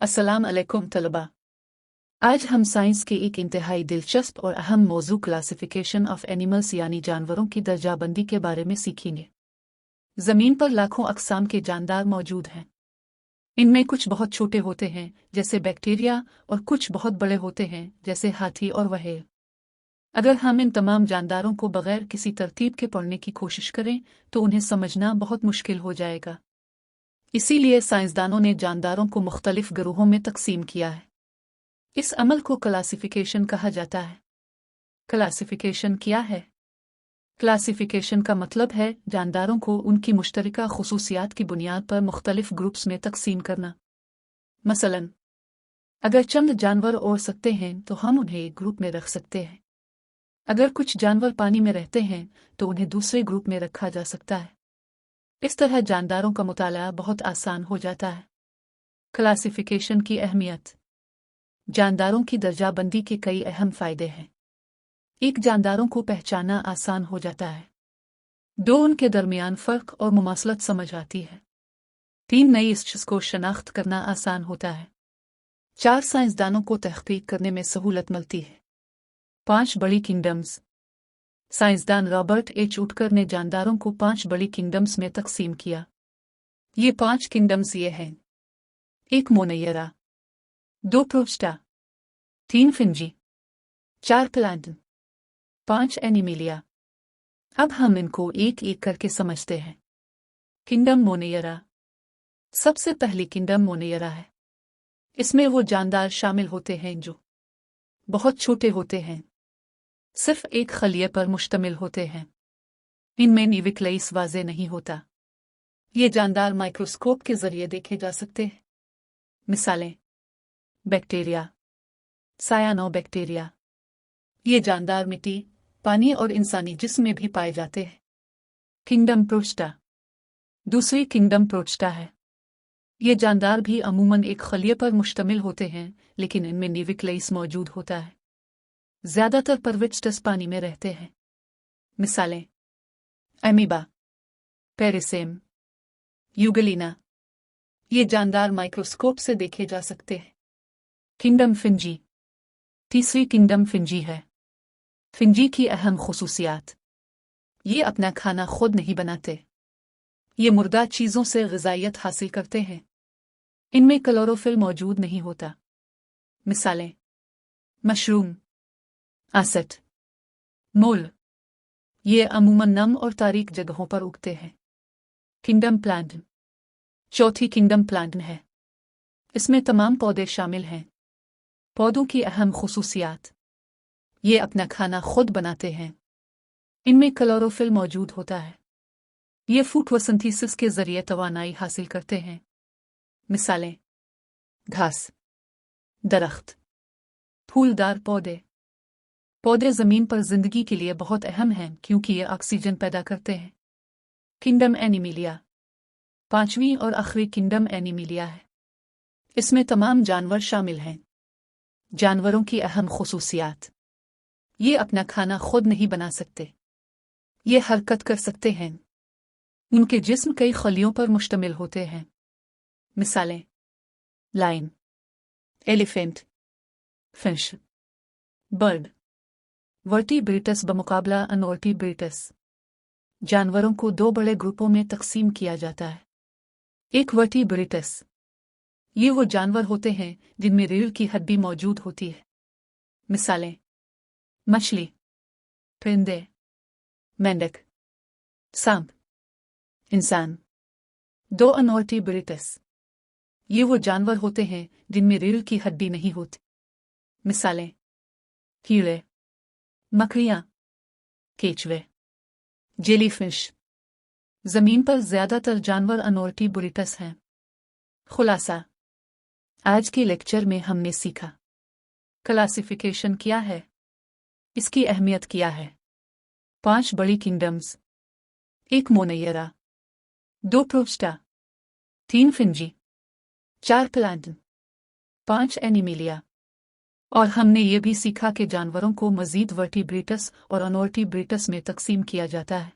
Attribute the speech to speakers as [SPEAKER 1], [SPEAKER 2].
[SPEAKER 1] अस्सलाम अलैकुम तलबा। आज हम साइंस के एक इंतहाई दिलचस्प और अहम मौजू क्लासिफिकेशन ऑफ एनिमल्स यानी जानवरों की दर्जाबंदी के बारे में सीखेंगे। ज़मीन पर लाखों अक़साम के जानदार मौजूद हैं। इनमें कुछ बहुत छोटे होते हैं जैसे बैक्टीरिया और कुछ बहुत बड़े होते हैं जैसे हाथी और व्हेल। अगर हम इन तमाम जानदारों को बगैर किसी तरतीब के पढ़ने की कोशिश करें तो उन्हें समझना बहुत मुश्किल हो जाएगा। इसीलिए साइंसदानों ने जानदारों को मुख्तलिफ गिरोहों में तकसीम किया है। इस अमल को क्लासिफिकेशन कहा जाता है। क्लासिफिकेशन क्या है? क्लासिफिकेशन का मतलब है जानदारों को उनकी मुश्तरका खुसूसियात की बुनियाद पर मुख्तलिफ ग्रुप्स में तकसीम करना। मसलन, अगर चंद जानवर उड़ सकते हैं तो हम उन्हें एक ग्रुप में रख सकते हैं। अगर कुछ जानवर पानी में रहते हैं तो उन्हें दूसरे ग्रुप में रखा जा सकता है। इस तरह जानदारों का मुताला बहुत आसान हो जाता है। क्लासिफिकेशन की अहमियत। जानदारों की दर्जाबंदी के कई अहम फ़ायदे हैं। एक, जानदारों को पहचानना आसान हो जाता है। 2, उनके दरमियान फ़र्क और मुमासलत समझ आती है। 3, नई स्पीशीज़ को शनाख्त करना आसान होता है। 4, साइंसदानों को तहक़ीक़ करने में सहूलत मिलती है। 5, बड़ी किंगडम्स। साइंसदान रॉबर्ट एच उटकर ने जानदारों को 5 बड़ी किंगडम्स में तकसीम किया। ये 5 किंगडम्स ये हैं: 1, मोनैयरा। 2, प्रोस्टा। 3, फिंजी। 4, प्लांटन। 5, एनिमिलिया। अब हम इनको एक एक करके समझते हैं। किंगडम मोनैयरा। सबसे पहली किंगडम मोनैयरा है। इसमें वो जानदार शामिल होते हैं जो बहुत छोटे होते हैं, सिर्फ एक खलिए पर मुश्तमिल होते हैं। इनमें न्यूक्लियस वाज़े नहीं होता। ये जानदार माइक्रोस्कोप के जरिए देखे जा सकते हैं। मिसालें: बैक्टीरिया, सायानोबैक्टीरिया। ये जानदार मिट्टी, पानी और इंसानी जिस्म में भी पाए जाते हैं। किंगडम प्रोस्टा। दूसरी किंगडम प्रोस्टा है। ये जानदार भी अमूमन एक खलिए पर मुश्तमिल होते हैं, लेकिन इनमें न्यूक्लियस मौजूद होता है। ज़्यादातर परविस्टस पानी में रहते हैं। मिसालें: अमीबा, पेरिसेम, यूगलिना। ये जानदार माइक्रोस्कोप से देखे जा सकते हैं। किंगडम फिंजी। तीसरी किंगडम फिंजी है। फिंजी की अहम खुसूसियात: ये अपना खाना खुद नहीं बनाते। ये मुर्दा चीज़ों से ग़िज़ाइयत हासिल करते हैं। इनमें क्लोरोफिल मौजूद नहीं होता। मिसालें: मशरूम, आसेट, मोल। ये अमूमन नम और तारीक जगहों पर उगते हैं। Kingdom plankton. चौथी किंगडम प्लांटन है। इसमें तमाम पौधे शामिल हैं। पौधों की अहम खुसूसियात: ये अपना खाना खुद बनाते हैं। इनमें क्लोरोफिल मौजूद होता है। ये फोटोसिंथेसिस के जरिए तवानाई हासिल करते हैं। मिसालें: घास, दरख्त, फूलदार पौधे। पौधे ज़मीन पर ज़िंदगी के लिए बहुत अहम हैं क्योंकि ये ऑक्सीजन पैदा करते हैं। Kingdom Animalia. पांचवीं और आखिरी किंगडम एनिमिलिया है। इसमें तमाम जानवर शामिल हैं। जानवरों की अहम खुसूसियात: ये अपना खाना खुद नहीं बना सकते। ये हरकत कर सकते हैं। उनके जिस्म कई खलियों पर मुश्तमिल होते हैं। मिसालें: लायन, एलिफेंट, फिश, बर्ड। वर्टिब्रेटस बमुकाबला अनवर्टिब्रेटस। जानवरों को 2 बड़े ग्रुपों में तकसीम किया जाता है। एक, वर्टिब्रेटस। ये वो जानवर होते हैं जिनमें रीढ़ की हड्डी मौजूद होती है। मिसालें: मछली, परिंदे, मेंढक, सांप, इंसान। 2, अनवर्टिब्रेटस। ये वो जानवर होते हैं जिनमें रीढ़ की हड्डी नहीं होती। मिसालें: कीड़े, मकड़ियाँ, केचुए, जेलीफिश। ज़मीन पर ज़्यादातर जानवर अनवर्टिब्रेटस हैं। खुलासा: आज के लेक्चर में हमने सीखा क्लासिफिकेशन क्या है, इसकी अहमियत क्या है, 5 बड़ी किंगडम्स, 1 मोनैयरा, 2 प्रोस्टा, 3 फिंजी, 4 प्लांटन, 5 एनिमिलिया। और हमने ये भी सीखा कि जानवरों को मज़ीद वर्टिब्रेटस और अनवर्टिब्रेटस में तकसीम किया जाता है।